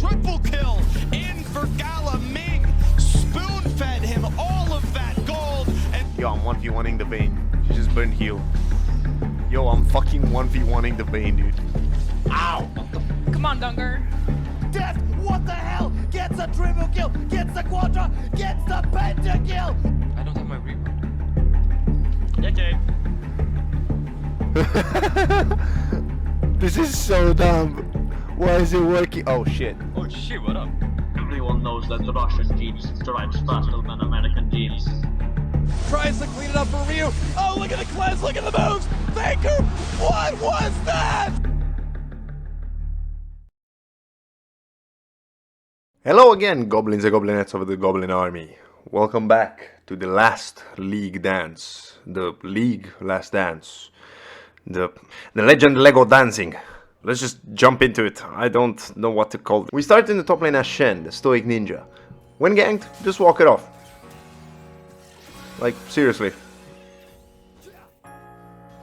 triple kill in for Gala Ming. Spoon-fed him all of that gold. And yo, I'm 1v1ing the Vayne. She just burned heal. Yo, I'm fucking 1v1ing the Vayne, dude. Ow! Come on, Dunger. Death, what the hell? Gets a triple kill, gets a quadra, gets the pentakill! I don't have my reaper. Okay. This is so dumb. Why is it working? Oh shit. Oh shit, what up? Everyone knows that the Russian jeans stripes faster than American jeans. Tries to clean it up for Ryu. Oh, look at the cleanse, look at the moves! Faker, what was that? Hello again, goblins and goblinettes of the Goblin Army. Welcome back to the last league dance. The league last dance. The legend Lego dancing. Let's just jump into it. I don't know what to call it. We start in the top lane as Shen, the stoic ninja. When ganked, just walk it off. Like, seriously.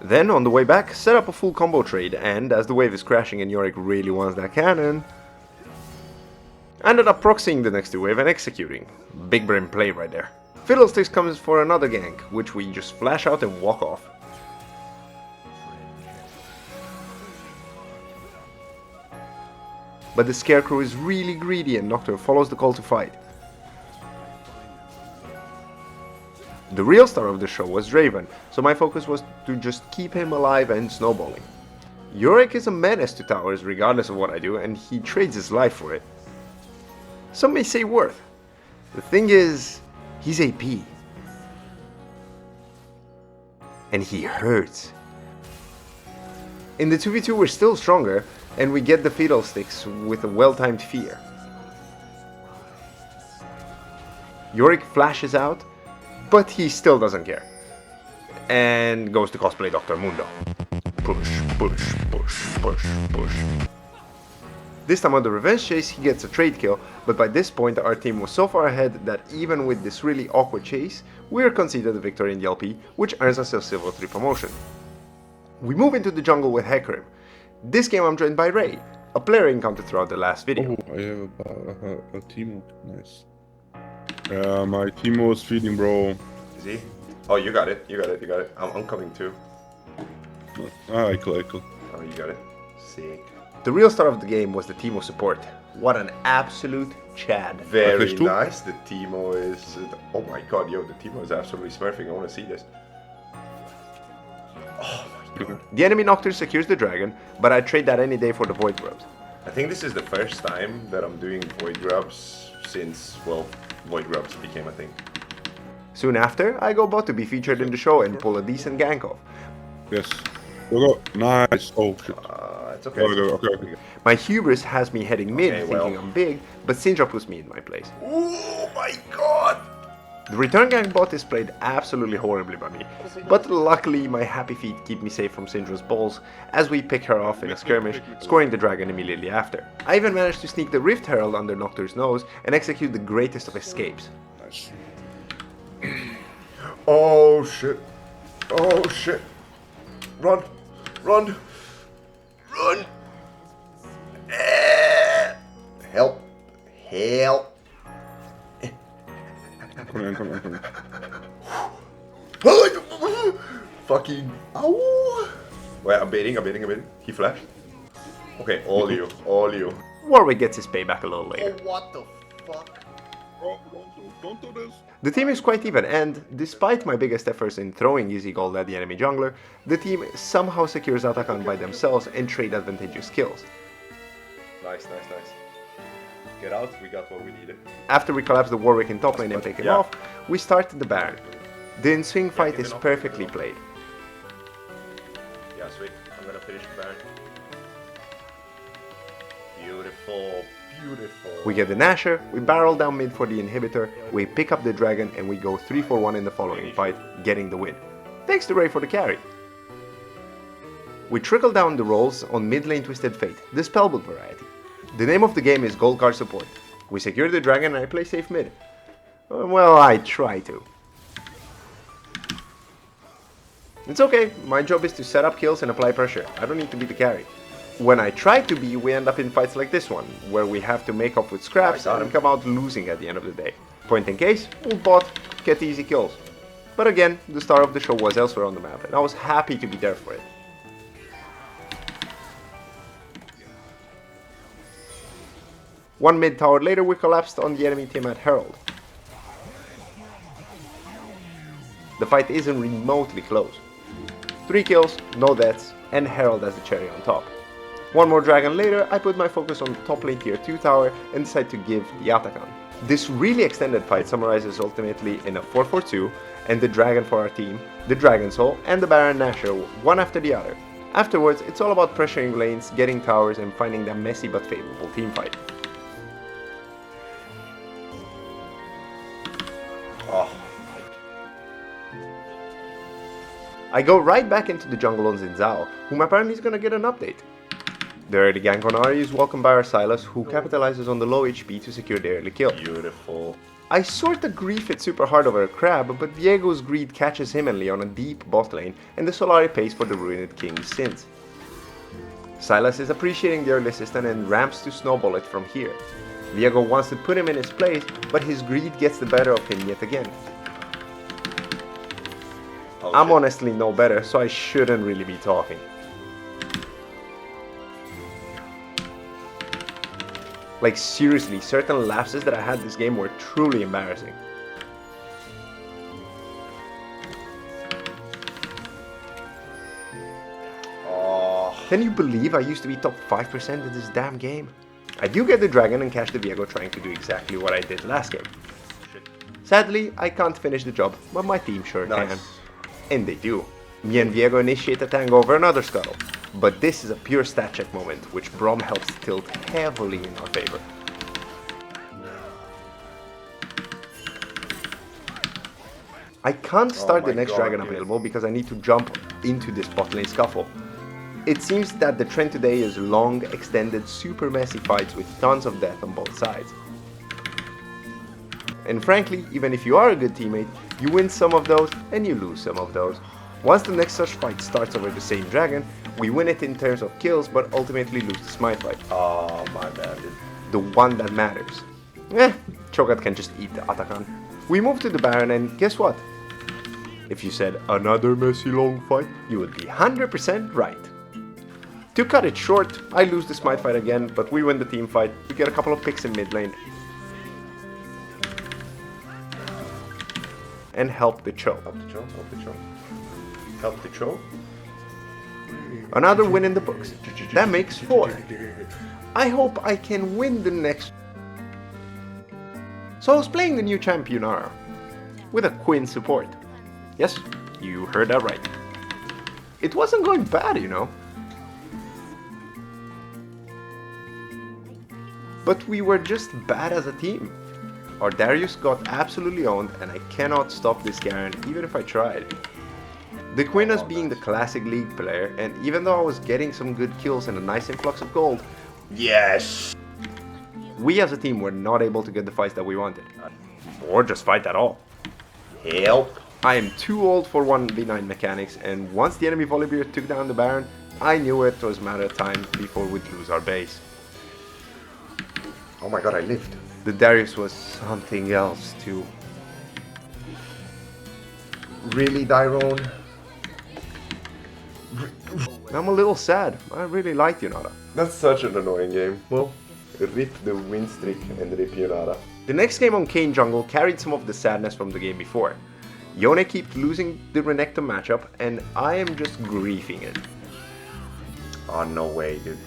Then, on the way back, set up a full combo trade, and as the wave is crashing and Yorick really wants that cannon, ended up proxying the next wave and executing. Big brain play right there. Fiddlesticks comes for another gank, which we just flash out and walk off. But the Scarecrow is really greedy and Nocturne follows the call to fight. The real star of the show was Draven, so my focus was to just keep him alive and snowballing. Yorick is a menace to towers regardless of what I do, and he trades his life for it. Some may say worth. The thing is, he's AP. And he hurts. In the 2v2 we're still stronger, and we get the Fiddlesticks with a well-timed fear. Yorick flashes out, but he still doesn't care. And goes to cosplay Dr. Mundo. Push, push, push, push, push. This time on the revenge chase he gets a trade kill, but by this point our team was so far ahead that even with this really awkward chase, we are conceded the victory in the LP, which earns us a Silver 3 promotion. We move into the jungle with Hecarim. This game I'm joined by Ray, a player encountered throughout the last video. Oh, I have a Teemo. Nice. My Teemo is feeding, bro. Is he? Oh, you got it, you got it, you got it. I'm coming too. I cool. Oh, you got it. Sick. The real star of the game was the Teemo support. What an absolute Chad. Very nice. The Teemo is... Oh my god, yo, the Teemo is absolutely smurfing. I want to see this. Oh my god. The enemy Nocturne secures the dragon, but I'd trade that any day for the Void Grubs. I think this is the first time that I'm doing Void Grubs since, well, Void Grubs became a thing. Soon after, I go bot to be featured in the show and pull a decent gank off. Yes. Go. Nice. Oh shit. It's okay. Okay. My hubris has me heading mid, Okay, thinking I'm big, but Syndra puts me in my place. Oh my god! The return gank bot is played absolutely horribly by me, but luckily my happy feet keep me safe from Syndra's balls as we pick her off in a skirmish, scoring the dragon immediately after. I even managed to sneak the Rift Herald under Nocturne's nose and execute the greatest of escapes. Nice. Oh shit. Oh shit. Run. Run. Run. Help. Help. Come on. Fucking. Ow. Wait, I'm baiting. He flashed. Okay, all you. Warwick gets his payback a little later. Oh, what the fuck? Bro, don't do this. The team is quite even, and despite my biggest efforts in throwing easy gold at the enemy jungler, the team somehow secures Atakan by themselves and trade advantageous kills. Nice. Get out, we got what we needed. After we collapse the Warwick in top lane and pick him off, we start the Baron. The ensuing fight is perfectly played. Yeah, sweet. I'm gonna finish the Baron. Beautiful. We get the Nasher, we barrel down mid for the inhibitor, we pick up the dragon and we go 3-4-1 in the following fight, getting the win. Thanks to Ray for the carry. We trickle down the rolls on mid lane Twisted Fate, the spellbook variety. The name of the game is Gold Card Support. We secure the dragon and I play safe mid. Well, I try to. It's okay, my job is to set up kills and apply pressure. I don't need to be the carry. When I try to be, we end up in fights like this one, where we have to make up with scraps and come out losing at the end of the day. Point in case, we'll bot, get easy kills. But again, the star of the show was elsewhere on the map, and I was happy to be there for it. One mid tower later, we collapsed on the enemy team at Herald. The fight isn't remotely close. 3 kills, no deaths, and Herald as the cherry on top. One more dragon later, I put my focus on top lane tier 2 tower and decide to give the Atakan. This really extended fight summarizes ultimately in a 4-4-2, and the dragon for our team, the Dragon Soul, and the Baron Nashor, one after the other. Afterwards, it's all about pressuring lanes, getting towers, and finding that messy but favorable team fight. I go right back into the jungle on Xin Zhao, whom apparently is gonna get an update. The early gank on Ahri is welcomed by our Sylas, who capitalizes on the low HP to secure the early kill. Beautiful. I sorta grief it super hard over a crab, but Viego's greed catches him and Leon a deep bot lane, and the Solari pays for the ruined King's sins. Sylas is appreciating the early assist and ramps to snowball it from here. Viego wants to put him in his place, but his greed gets the better of him yet again. I'm honestly no better, so I shouldn't really be talking. Like seriously, certain lapses that I had this game were truly embarrassing. Can you believe I used to be top 5% in this damn game? I do get the dragon and catch the Viego trying to do exactly what I did last game. Sadly, I can't finish the job, but my team sure can. And they do. Me and Viego initiate a tango over another scuttle. But this is a pure stat check moment, which Brom helps tilt heavily in our favor. I can't start the next dragon available because I need to jump into this bot lane scuffle. It seems that the trend today is long, extended, super messy fights with tons of death on both sides. And frankly, even if you are a good teammate, you win some of those and you lose some of those. Once the next such fight starts over the same dragon, we win it in terms of kills but ultimately lose the smite fight. Oh, my bad. The one that matters. Cho'Gath can just eat the Atakan. We move to the Baron and guess what? If you said another messy long fight, you would be 100% right. To cut it short, I lose the smite fight again, but we win the team fight. We get a couple of picks in mid lane. And help the Cho. Help the Cho. Another win in the books. That makes 4. I hope I can win the next. So I was playing the new champion Yunara with a Quinn support. Yes, you heard that right. It wasn't going bad, you know. But we were just bad as a team. Our Darius got absolutely owned and I cannot stop this Garen even if I tried. The Quinn as being the classic League player, and even though I was getting some good kills and a nice influx of gold, Yes! we as a team were not able to get the fights that we wanted. Or just fight at all. Help! I am too old for 1v9 mechanics, and once the enemy Volibear took down the Baron, I knew it was a matter of time before we'd lose our base. Oh my god, I lived. The Darius was something else too. Really, Dyrone? I'm a little sad. I really liked Yunara. That's such an annoying game. Well, rip the win streak and rip Yunara. The next game on Kane Jungle carried some of the sadness from the game before. Yone keeps losing the Renekton matchup and I am just griefing it. Oh, no way, dude.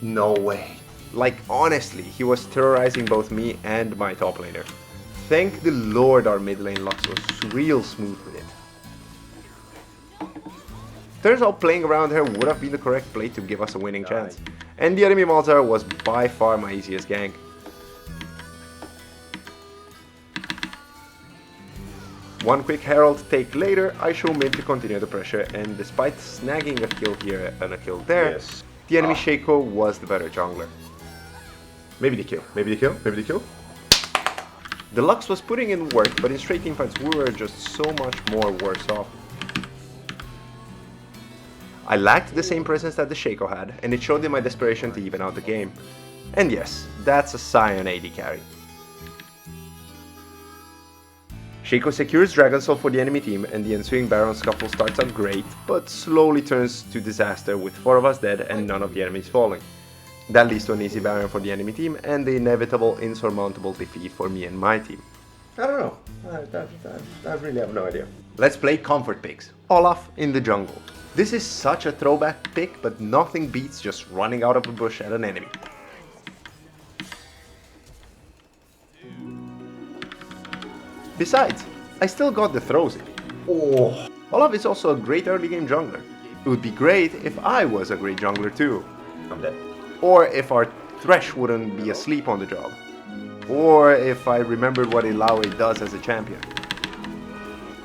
No way. Like honestly, he was terrorizing both me and my top laner. Thank the Lord our mid lane Lux was real smooth with it. Turns out playing around her would have been the correct play to give us a winning chance. And the enemy Malzahar was by far my easiest gank. One quick Herald take later, I show mid to continue the pressure, and despite snagging a kill here and a kill there, the enemy Shaco was the better jungler. Maybe the kill. Maybe the kill. Maybe the kill. The Lux was putting in work, but in straight team fights we were just so much more worse off. I lacked the same presence that the Shaco had, and it showed in my desperation to even out the game. And yes, that's a Scion AD carry. Shaco secures Dragon Soul for the enemy team, and the ensuing Baron scuffle starts out great, but slowly turns to disaster with 4 of us dead and none of the enemies falling. That leads to an easy Baron for the enemy team, and the inevitable insurmountable defeat for me and my team. I don't know, I really have no idea. Let's play comfort picks. Olaf in the jungle. This is such a throwback pick, but nothing beats just running out of a bush at an enemy. Besides, I still got the throws in. Oh, Olaf is also a great early game jungler. It would be great if I was a great jungler too. I'm dead. Or if our Thresh wouldn't be asleep on the job. Or if I remembered what Illaoi does as a champion.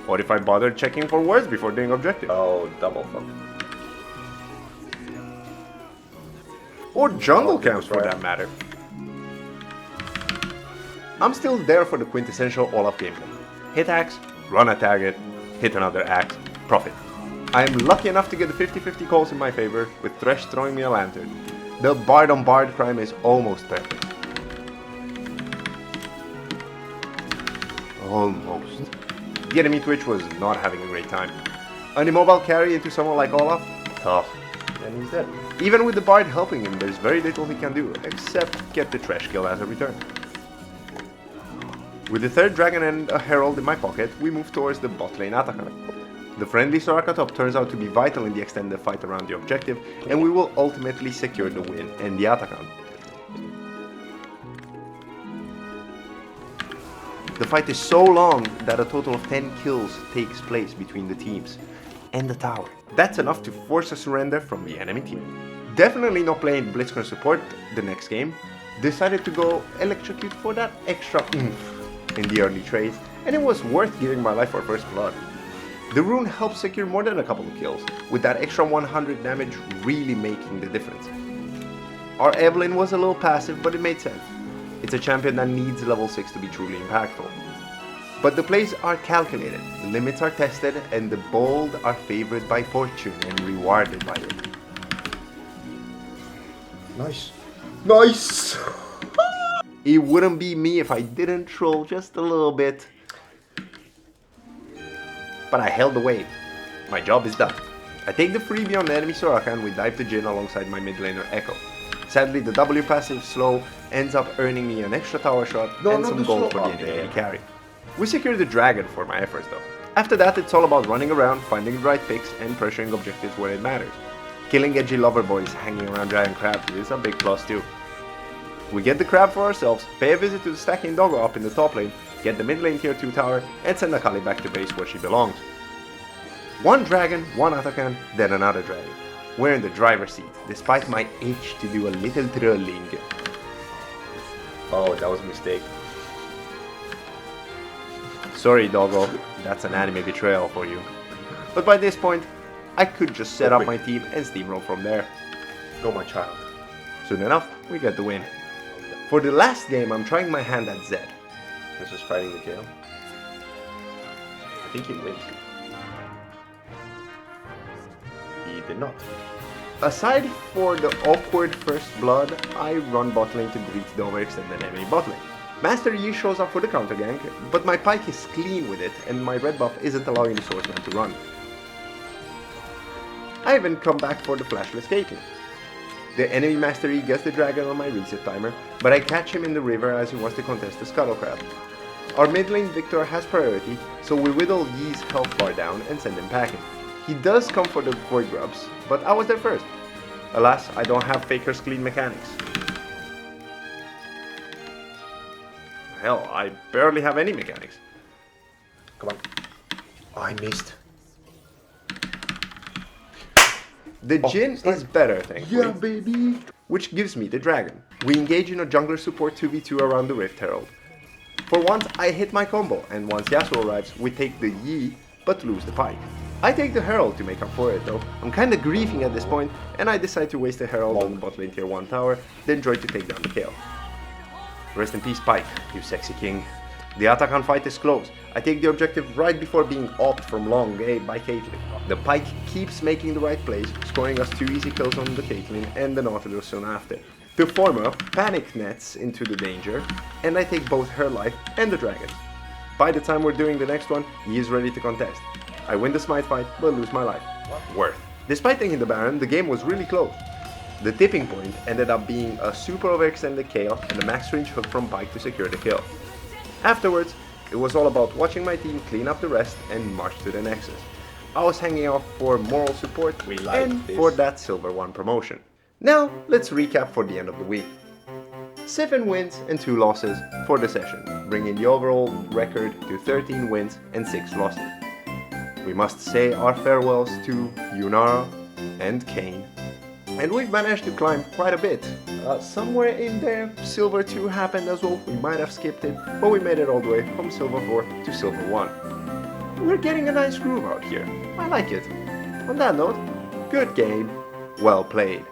Or if I bothered checking for words before doing objective. Oh, double fuck. Or jungle camps for that matter. I'm still there for the quintessential Olaf gameplay. Hit axe, run a target, hit another axe, profit. I am lucky enough to get the 50-50 calls in my favor, with Thresh throwing me a lantern. The Bard on Bard crime is almost perfect. Almost. The enemy Twitch was not having a great time. An immobile carry into someone like Olaf? Tough. And he's dead. Even with the Bard helping him, there's very little he can do, except get the Thresh kill as a return. With the 3rd dragon and a herald in my pocket, we move towards the bot lane Atakan. The friendly Soraka top turns out to be vital in the extended fight around the objective, and we will ultimately secure the win and the Atakan. The fight is so long that a total of 10 kills takes place between the teams and the tower. That's enough to force a surrender from the enemy team. Definitely not playing Blitzcrank support the next game. Decided to go electrocute for that extra oomph in the early trade, and it was worth giving my life for first blood. The rune helped secure more than a couple of kills, with that extra 100 damage really making the difference. Our Evelyn was a little passive, but it made sense. It's a champion that needs level 6 to be truly impactful. But the plays are calculated, the limits are tested, and the bold are favored by fortune and rewarded by it. Nice. Nice! It wouldn't be me if I didn't troll just a little bit. But I held the wave. My job is done. I take the freebie on the enemy Soraka and we dive to Jhin alongside my mid laner Echo. Sadly, the W passive slow ends up earning me an extra tower shot and some gold for the enemy carry. We secured the dragon for my efforts though. After that, it's all about running around, finding the right picks and pressuring objectives where it matters. Killing edgy lover boys hanging around giant crabs is a big plus too. We get the crab for ourselves, pay a visit to the stacking doggo up in the top lane, get the mid lane tier 2 tower, and send Akali back to base where she belongs. One dragon, one Atakan, then another dragon. We're in the driver's seat, despite my itch to do a little trolling. Oh, that was a mistake. Sorry, doggo, that's an anime betrayal for you. But by this point, I could just set up my team and steamroll from there. Go my child. Soon enough, we get the win. For the last game, I'm trying my hand at Zed. This is fighting the Gale. I think he wins. He did not. Aside for the awkward first blood, I run bot lane to greet the overextended enemy bot lane. Master Yi shows up for the counter gank, but my pike is clean with it and my red buff isn't allowing the swordsman to run. I even come back for the flashless Caitlyn. The enemy Master Yi gets the dragon on my reset timer, but I catch him in the river as he wants to contest the Scuttle Crab. Our mid lane Victor has priority, so we whittle Yi's health bar down and send him packing. He does come for the Void Grubs, but I was there first. Alas, I don't have Faker's clean mechanics. Hell, I barely have any mechanics. Come on. Oh, I missed. The Jhin is better, thankfully. Yeah, baby! Which gives me the dragon. We engage in a jungler support 2v2 around the Rift Herald. For once, I hit my combo, and once Yasuo arrives, we take the Yi, but lose the pike. I take the Herald to make up for it though. I'm kinda griefing at this point, and I decide to waste the Herald on the bot lane tier 1 tower, then join to take down the Kayle. Rest in peace, Pike, you sexy king. The Atakan fight is close. I take the objective right before being opt from long by Caitlyn. The Pike keeps making the right plays, scoring us 2 easy kills on the Caitlyn and the Nautilus soon after. The former panic nets into the danger, and I take both her life and the dragon. By the time we're doing the next one, he is ready to contest. I win the smite fight, but lose my life. Worth. Despite taking the Baron, the game was really close. The tipping point ended up being a super overextended KO and a max range hook from Pike to secure the kill. Afterwards, it was all about watching my team clean up the rest and march to the Nexus. I was hanging out for moral support and for that Silver 1 promotion. Now, let's recap for the end of the week. 7 wins and 2 losses for the session, bringing the overall record to 13 wins and 6 losses. We must say our farewells to Yunara and Kane. And we've managed to climb quite a bit. Somewhere in there, Silver 2 happened as well. We might have skipped it, but we made it all the way from Silver 4 to Silver 1. We're getting a nice groove out here. I like it. On that note, good game, well played.